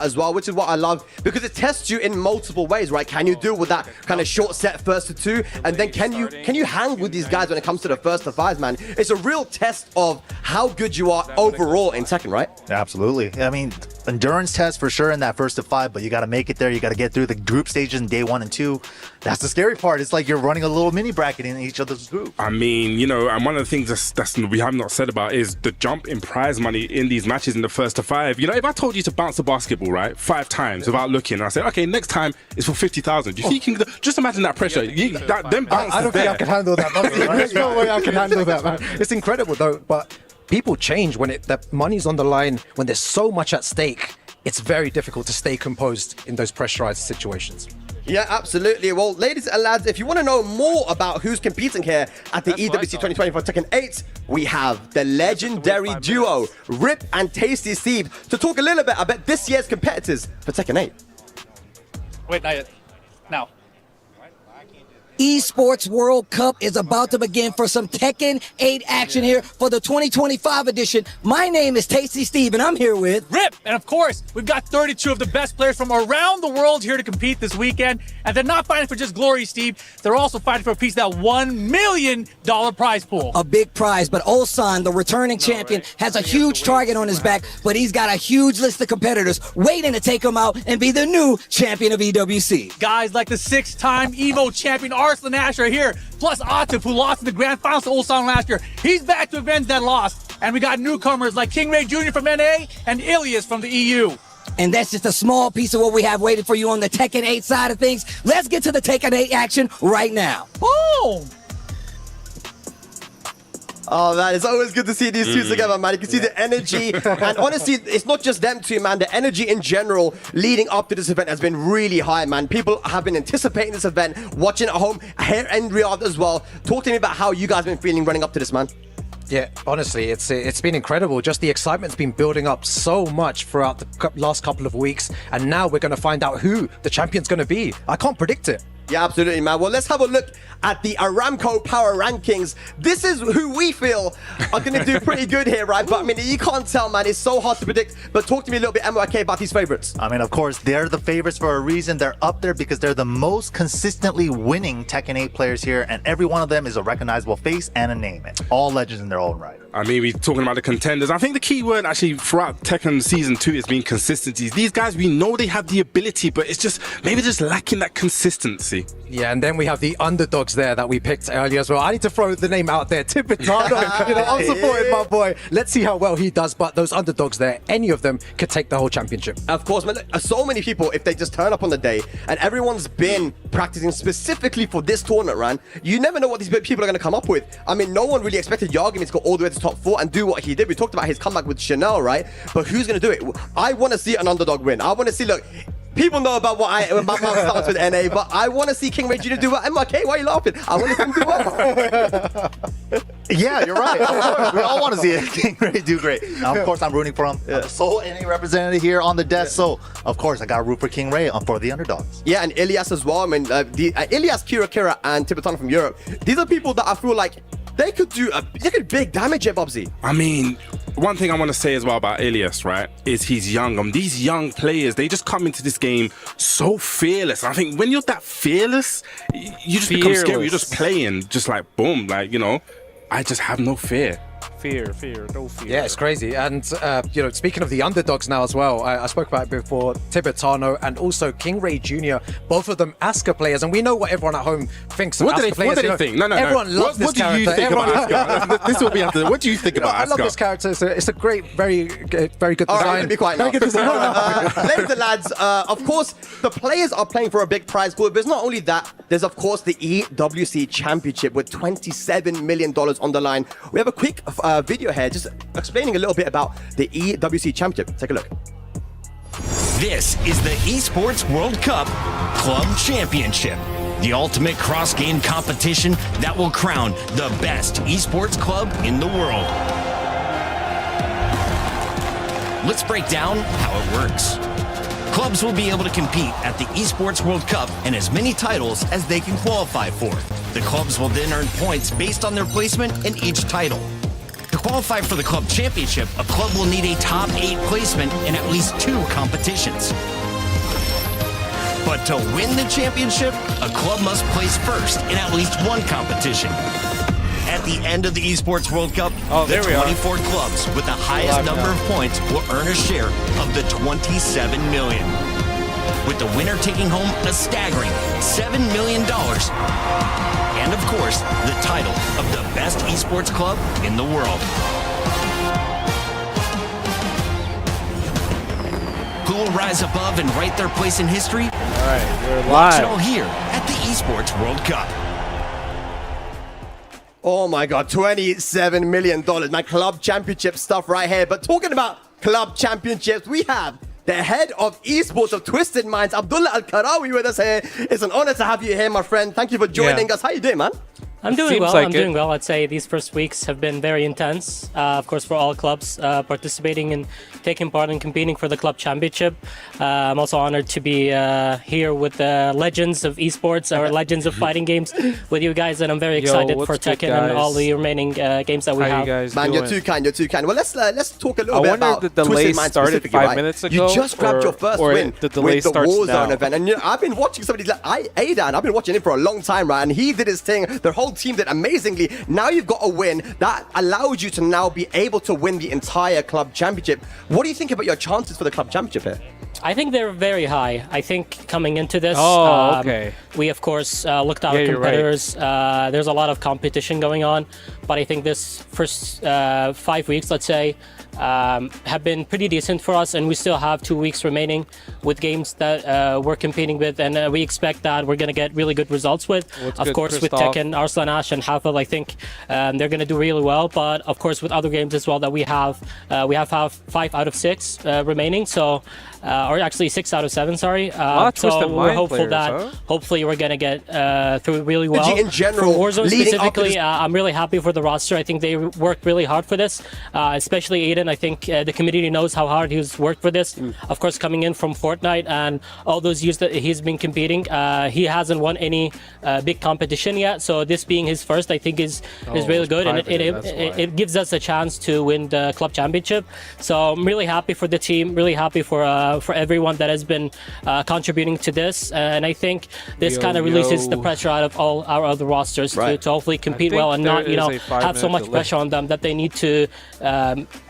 as well, which is what I love, because it tests you in multiple ways, right? Can you deal with that kind of short set first to two, and then can you hang with these guys when it comes to the first to fives, man? It's a real test of how good you are overall in Tekken, right? Absolutely. I mean, endurance test for sure in that first to five, but you got to make it there. You got to get through the group stages in day 1 and 2. That's the scary part. It's like you're running a little mini bracket in each other's group. I mean, you know, and one of the things that's we have not said about is the jump in prize money in these matches in the first to five. You know, if I told you to bounce a basketball, right, 5 times without looking, I said, okay, next time it's for 50,000. Do you think you can just imagine that pressure? I don't think I can handle that. There's no way I can handle that, man. It's incredible though, but people change when the money's on the line, when there's so much at stake. It's very difficult to stay composed in those pressurized situations. Yeah, absolutely. Well, ladies and lads, if you want to know more about who's competing here at the EWC 2024 Tekken 8, we have the legendary duo, Rip and Tasty Steve, to talk a little bit about this year's competitors for Tekken 8. Wait, not yet. Now. Esports World Cup is about to begin for some Tekken 8 action here for the 2025 edition. My name is Tasty Steve, and I'm here with Rip. And of course, we've got 32 of the best players from around the world here to compete this weekend. And they're not fighting for just glory, Steve. They're also fighting for a piece of that $1 million prize pool. a big prize, but Ulsan, the returning champion, has a huge target on his back, but he's got a huge list of competitors waiting to take him out and be the new champion of EWC. Guys like the 6-time EVO champion Arslan Ash are here, plus Atif, who lost in the grand finals to Ulsan last year. He's back to avenge that loss. And we got newcomers like King Ray Jr. from NA and Ilias from the EU. And that's just a small piece of what we have waiting for you on the Tekken 8 side of things. Let's get to the Tekken 8 action right now. Boom! Oh man, it's always good to see these two together, man. You can see the energy, and honestly, it's not just them two, man. The energy in general leading up to this event has been really high, man. People have been anticipating this event, watching at home, here in Riyadh as well. Talk to me about how you guys have been feeling running up to this, man. Yeah, honestly, it's been incredible. Just the excitement's been building up so much throughout the last couple of weeks, and now we're going to find out who the champion's going to be. I can't predict it. Yeah, absolutely, man. Well, let's have a look at the Aramco Power Rankings. This is who we feel are going to do pretty good here, right? But I mean, you can't tell, man. It's so hard to predict. But talk to me a little bit, MYK, about these favorites. I mean, of course, they're the favorites for a reason. They're up there because they're the most consistently winning Tekken 8 players here, and every one of them is a recognizable face and a name. And all legends in their own right. I mean, we're talking about the contenders. I think the key word actually throughout Tekken Season 2 has been consistency. These guys, we know they have the ability, but it's just maybe just lacking that consistency. Yeah, and then we have the underdogs there that we picked earlier as well. I need to throw the name out there, Tibetano. You know, I'm supporting my boy. Let's see how well he does. But those underdogs there, any of them could take the whole championship. Of course, man. So many people, if they just turn up on the day, and everyone's been practicing specifically for this tournament, man, you never know what these people are going to come up with. I mean, no one really expected Yagami to go all the way to top 4 and do what he did. We talked about his comeback with Chanel, right? But who's going to do it? I want to see an underdog win. I want to see, look, people know about my stance with NA, but I want to see King Ray Jr. do well. MYK, why are you laughing? I want to see him do well. Yeah, you're right. Of course, we all want to see King Ray do great. Now, of course, I'm rooting for him. I'm the sole NA representative here on the desk, so of course, I got to root for King Ray for the underdogs. Yeah, and Ilias as well. I mean, Ilias, Kira, and Tibetano from Europe. These are people that I feel like they could do big damage at Bubsy. I mean, one thing I want to say as well about Ilias, right, is he's young. These young players, they just come into this game so fearless. I think when you're that fearless, you just become scary. You're just playing, just like boom, like, you know, I just have no fear. Fear, no fear. Yeah, it's crazy. And, you know, speaking of the underdogs now as well, I spoke about it before, Tibetano and also King Ray Jr., both of them Asuka players. And we know what everyone at home thinks of Asuka players. What do they think? No. Everyone loves this character. What do you think about Asuka? This will be after. What do you think about Asuka? I love this character. It's a great, very good design. All right, be quiet now. Ladies and lads, of course, the players are playing for a big prize pool. But it's not only that. There's, of course, the EWC Championship with $27 million on the line. We have a quick video here just explaining a little bit about the EWC Championship. Take a look. This is the Esports World Cup Club Championship, the ultimate cross-game competition that will crown the best esports club in the world. Let's break down how it works. Clubs will be able to compete at the Esports World Cup and as many titles as they can qualify for. The clubs will then earn points based on their placement in each title. The qualify for the club championship, a club will need a top 8 placement in at least 2 competitions. But to win the championship, a club must place first in at least 1 competition. At the end of the Esports World Cup, the 24 clubs with the highest number of points will earn a share of the $27 million, with the winner taking home a staggering $7 million. And of course, the title of the best esports club in the world. Who will rise above and write their place in history? All right, we're Watch it live. all here at the Esports World Cup. Oh my God, $27 million. My club championship stuff right here. But talking about club championships, we have the head of esports of Twisted Minds, Abdullah Al-Karawi, with us here. It's an honor to have you here, my friend. Thank you for joining us. How you doing, man? I'm doing Seems well. like I'm it. doing well. I'd say these first weeks have been very intense. Of course, for all clubs participating and taking part in competing for the club championship. I'm also honored to be here with the legends of esports or legends of fighting games with you guys, and I'm very excited for what's good, Tekken and all guys? the remaining games that we How you have. guys Man, doing? you're too kind. You're too kind. Well, let's talk a little I bit wonder about if the delay Twisted Minds started specifically, 5 right? minutes You ago, just grabbed your first or win the delay with the starts Warzone now? event, and you know, I've been watching somebody like Aidan. I've been watching him for a long time, right? And he did his thing. Their whole team did amazingly. Now you've got a win that allows you to now be able to win the entire club championship. What do you think about your chances for the club championship here? I think they're very high. I think coming into this, okay. we of course looked at Yeah, our you're right. competitors. There's a lot of competition going on, but I think this first 5 weeks, let's say, have been pretty decent for us, and we still have 2 weeks remaining with games that we're competing with, and we expect that we're going to get really good results with. What's of good, course, with Christoph? Tekken, Arslan Ash, and Hafel, I think they're going to do really well. But of course, with other games as well that we have 5 out of 6 remaining. So. Or actually 6 out of 7, sorry. of So Twisted we're Mind hopeful players, that huh? hopefully we're going to get through really well. In general, for Warzone leading up to specifically, this- I'm really happy for the roster. I think they worked really hard for this, especially Aiden. I think the community knows how hard he's worked for this. Of course, coming in from Fortnite and all those years that he's been competing, he hasn't won any big competition yet. So this being his first, I think is really good, and it gives us a chance to win the club championship. So I'm really happy for the team, really happy for everyone that has been contributing to this, and I think this kind of releases the pressure out of all our other rosters Right. to hopefully compete think well and not there is a have so 5-minute much delay. pressure on them that they need to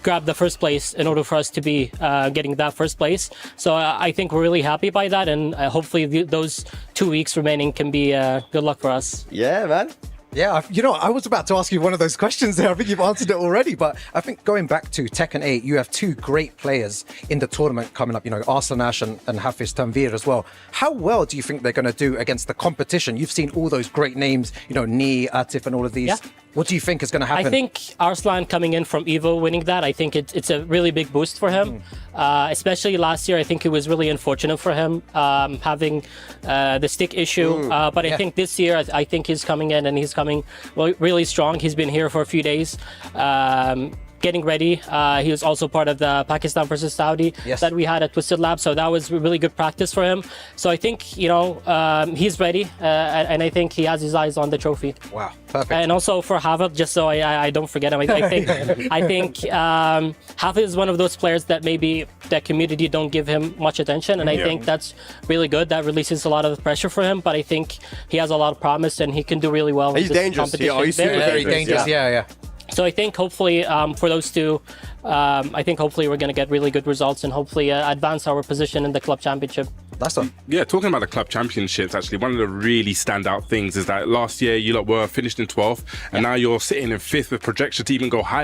grab the first place in order for us to be getting that first place. So I think we're really happy by that, and hopefully those 2 weeks remaining can be good luck for us. Yeah, man. Yeah, you know, I was about to ask you one of those questions there. I think you've answered it already. But I think going back to Tekken 8, you have 2 great players in the tournament coming up, you know, Arslan Ash and Hafiz Tanvir as well. How well do you think they're going to do against the competition? You've seen all those great names, you know, Nee, Atif and all of these. Yeah. What do you think is going to happen? I think Arslan coming in from Evo, winning that, I think it's a really big boost for him. Especially last year, I think it was really unfortunate for him having the stick issue. But I think this year, I think he's coming in and he's coming really strong. He's been here for a few days. Getting ready. He was also part of the Pakistan versus Saudi that we had at Twisted Lab, so that was really good practice for him. So I think, you know, he's ready, and I think he has his eyes on the trophy. Wow, perfect. And also for Hafiz, just so I don't forget him, I think Hafiz is one of those players that maybe the community don't give him much attention, and I think that's really good. That releases a lot of pressure for him, but I think he has a lot of promise and he can do really well. He's in this dangerous. competition. Yeah, he's super Very dangerous. Yeah. So I think hopefully for those two, I think hopefully we're going to get really good results and hopefully advance our position in the club championship. That's one. Yeah, talking about the club championships, actually, one of the really standout things is that last year you lot were finished in 12th, and now you're sitting in 5th with projection to even go higher.